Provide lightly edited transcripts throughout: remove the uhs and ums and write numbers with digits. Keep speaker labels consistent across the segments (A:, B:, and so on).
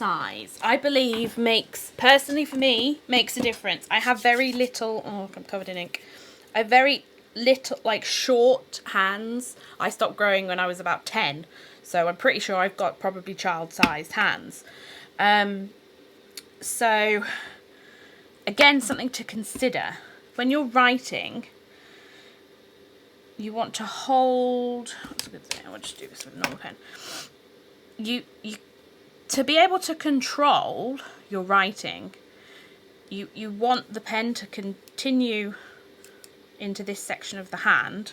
A: size, I believe personally for me, makes a difference. I have very little, I'm covered in ink. I have very little, like, short hands. I stopped growing when I was about 10, so I'm pretty sure I've got probably child-sized hands. So, again, something to consider. When you're writing, you want to hold, that's a good thing, I want to do this with a normal pen. You to be able to control your writing, you want the pen to continue into this section of the hand,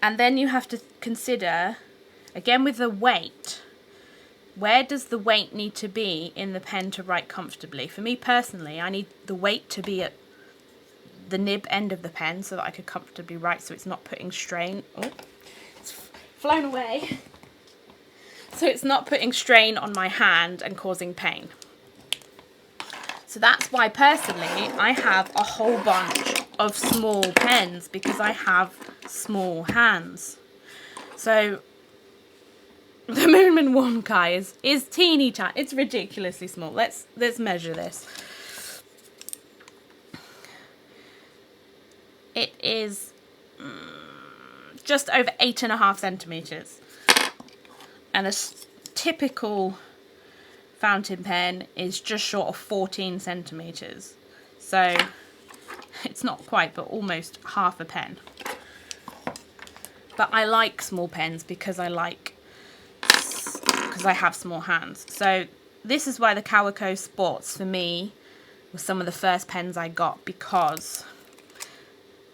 A: and then you have to consider, again with the weight, where does the weight need to be in the pen to write comfortably? For me personally, I need the weight to be at the nib end of the pen so that I could comfortably write, so it's not putting strain. Oh, it's flown away. So it's not putting strain on my hand and causing pain. So that's why personally I have a whole bunch of small pens, because I have small hands. So the Moonman Wonkai is teeny tiny. It's ridiculously small. Let's measure this. It is just over 8.5 centimeters. And a typical fountain pen is just short of 14 centimeters. So it's not quite, but almost half a pen. But I like small pens because I have small hands. So this is why the Kaweco Sports for me was some of the first pens I got, because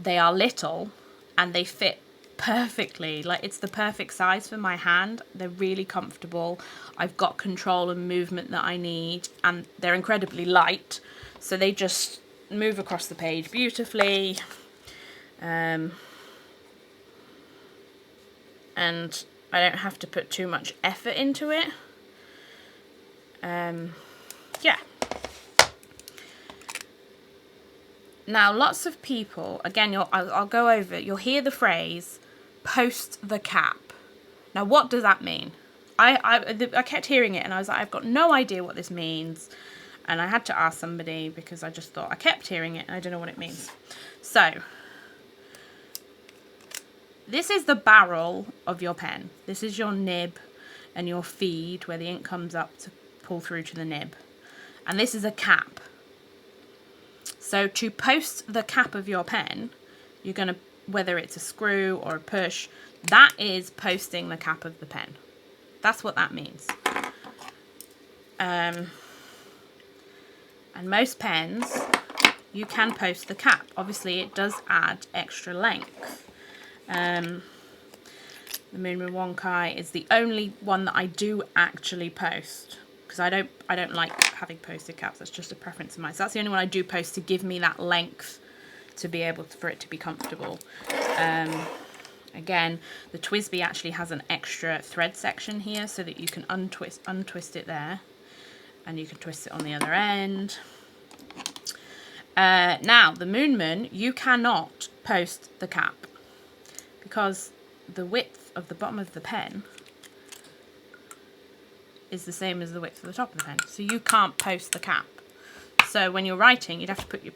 A: they are little and they fit perfectly. Like, it's the perfect size for my hand. They're really comfortable. I've got control and movement that I need, and they're incredibly light, so they just move across the page beautifully. And I don't have to put too much effort into it. Yeah. Now, lots of people, again, I'll go over it. You'll hear the phrase, post the cap. Now, what does that mean? I kept hearing it, and I was like, I've got no idea what this means. And I had to ask somebody, because I just thought, I kept hearing it, and I don't know what it means. So, this is the barrel of your pen. This is your nib and your feed, where the ink comes up to pull through to the nib. And this is a cap. So to post the cap of your pen, you're going to, whether it's a screw or a push, that is posting the cap of the pen. That's what that means. And most pens, you can post the cap. Obviously, it does add extra length. The Moonman Wonkai is the only one that I do actually post, because I don't like having posted caps. That's just a preference of mine. So that's the only one I do post to give me that length to be able for it to be comfortable. Again, the TWSBI actually has an extra thread section here so that you can untwist it there, and you can twist it on the other end. Now, the Moonman, you cannot post the cap, because the width of the bottom of the pen is the same as the width of the top of the pen, so you can't post the cap. So when you're writing, you'd have to put your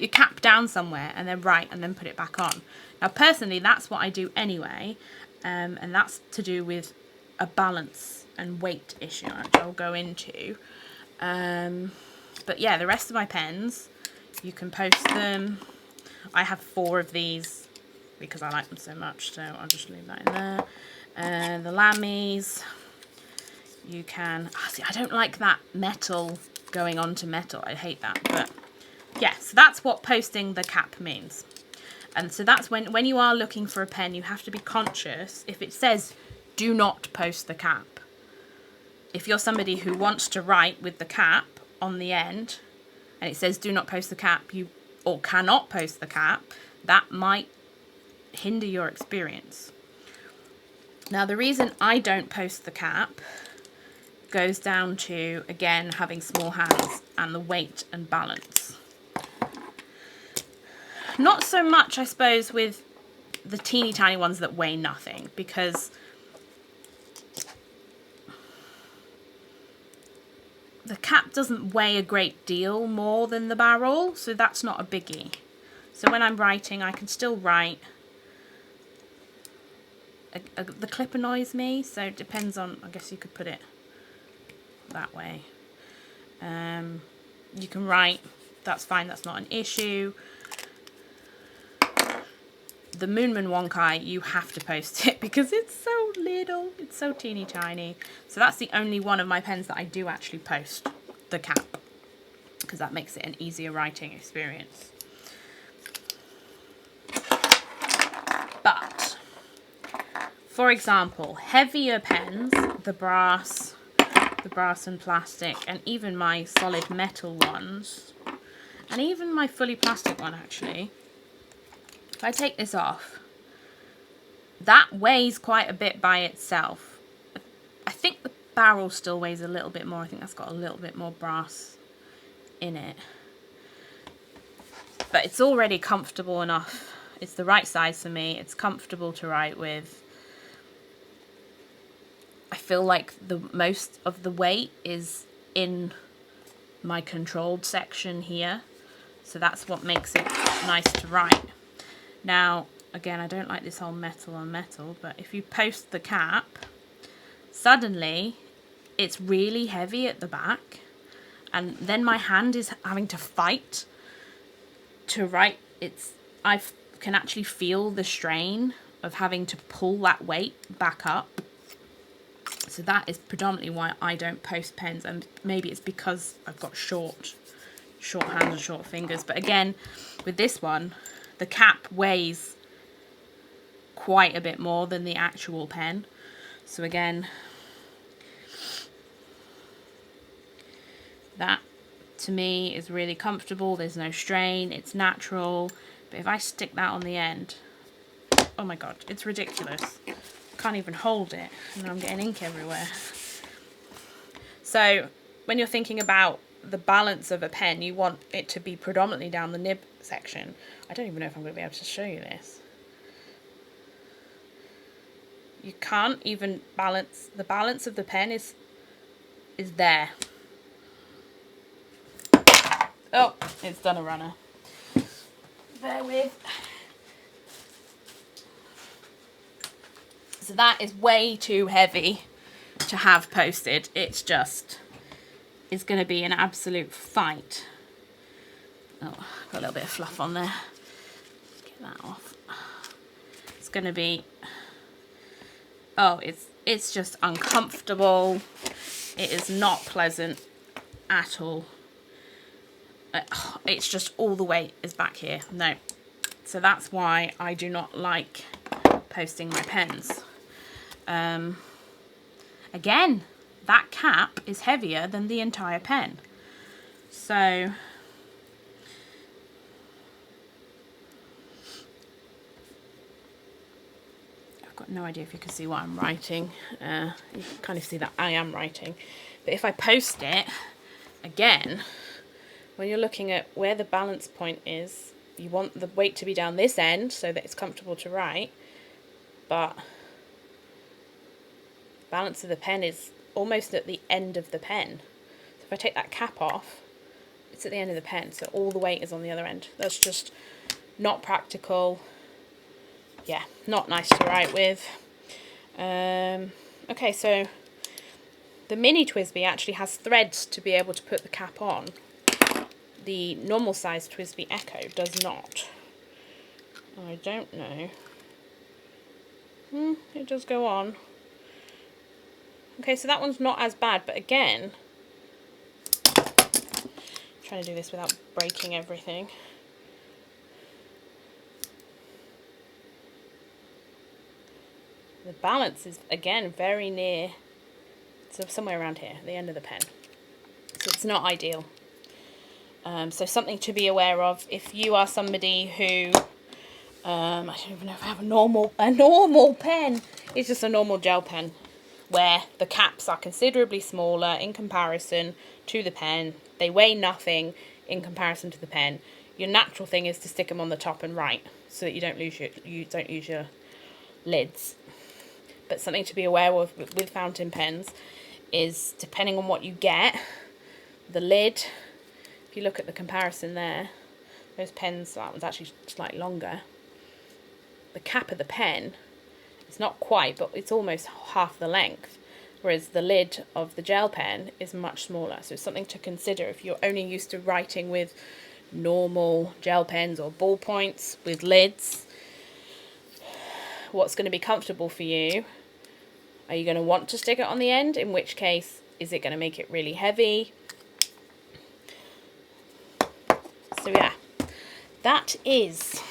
A: cap down somewhere, and then write, and then put it back on. Now, personally, that's what I do anyway, and that's to do with a balance and weight issue, which I'll go into. But yeah, the rest of my pens, you can post them. I have 4 of these because I like them so much, so I'll just leave that in there. The Lamys, you can, see, I don't like that metal going onto metal. I hate that, but yeah, so that's what posting the cap means. And so that's when you are looking for a pen, you have to be conscious if it says do not post the cap. If you're somebody who wants to write with the cap on the end and it says do not post the cap, or cannot post the cap, that might hinder your experience. Now, the reason I don't post the cap goes down to, again, having small hands and the weight and balance. Not so much, I suppose, with the teeny tiny ones that weigh nothing, because the cap doesn't weigh a great deal more than the barrel, so that's not a biggie. So when I'm writing, I can still write. The clip annoys me, so it depends on, I guess you could put it that way. You can write, that's fine, that's not an issue. The Moonman Wonkai, you have to post it because it's so little, it's so teeny tiny. So that's the only one of my pens that I do actually post the cap, because that makes it an easier writing experience. But, for example, heavier pens, the brass and plastic, and even my solid metal ones, and even my fully plastic one actually, if I take this off, that weighs quite a bit by itself. I think the barrel still weighs a little bit more. I think that's got a little bit more brass in it. But it's already comfortable enough. It's the right size for me. It's comfortable to write with. I feel like the most of the weight is in my controlled section here. So that's what makes it nice to write. Now, again, I don't like this whole metal on metal, but if you post the cap, suddenly it's really heavy at the back, and then my hand is having to fight to write. I can actually feel the strain of having to pull that weight back up. So that is predominantly why I don't post pens, and maybe it's because I've got short hands and short fingers. But again, with this one, the cap weighs quite a bit more than the actual pen. So again, that to me is really comfortable. There's no strain, it's natural. But if I stick that on the end, oh my god, it's ridiculous. Can't even hold it, and I'm getting ink everywhere. So when you're thinking about the balance of a pen, you want it to be predominantly down the nib section. I don't even know if I'm going to be able to show you this. You can't even balance. The balance of the pen is there. Oh, it's done a runner. Bear with. So that is way too heavy to have posted. It's going to be an absolute fight. Oh, got a little bit of fluff on there. Get that off. It's going to be, oh, it's just uncomfortable. It is not pleasant at all. It's just all the weight is back here. No. So that's why I do not like posting my pens. Again, that cap is heavier than the entire pen. So I've got no idea if you can see what I'm writing. You can kind of see that I am writing. But if I post it, again, when you're looking at where the balance point is, you want the weight to be down this end so that it's comfortable to write, but balance of the pen is almost at the end of the pen. So if I take that cap off, it's at the end of the pen, so all the weight is on the other end. That's just not practical. Yeah, not nice to write with. Okay, so the mini TWSBI actually has threads to be able to put the cap on. The normal size TWSBI Echo does not. I don't know. It does go on. Okay, so that one's not as bad, but again, trying to do this without breaking everything. The balance is, again, very near, so somewhere around here, the end of the pen. So it's not ideal. So something to be aware of if you are somebody who, I don't even know if I have a normal pen. It's just a normal gel pen, where the caps are considerably smaller in comparison to the pen. They weigh nothing in comparison to the pen. Your natural thing is to stick them on the top and write, so that you don't use your lids. But something to be aware of with fountain pens is, depending on what you get, The lid, if you look at the comparison there, those pens, that one's actually slightly longer. The cap of the pen, it's not quite, but it's almost half the length, whereas the lid of the gel pen is much smaller. So it's something to consider if you're only used to writing with normal gel pens or ballpoints with lids. What's going to be comfortable for you? Are you going to want to stick it on the end? In which case, is it going to make it really heavy? So yeah, that is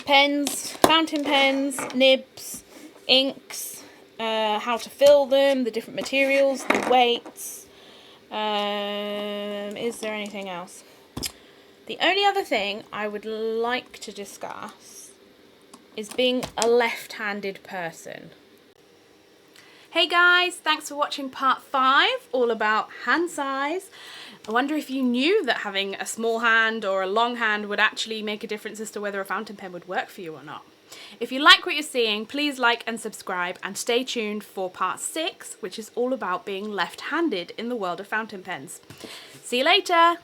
A: pens, fountain pens, nibs, inks, how to fill them, the different materials, the weights. Is there anything else? The only other thing I would like to discuss is being a left-handed person. Hey guys, thanks for watching part 5, all about hand size. I wonder if you knew that having a small hand or a long hand would actually make a difference as to whether a fountain pen would work for you or not. If you like what you're seeing, please like and subscribe, and stay tuned for part 6, which is all about being left-handed in the world of fountain pens. See you later!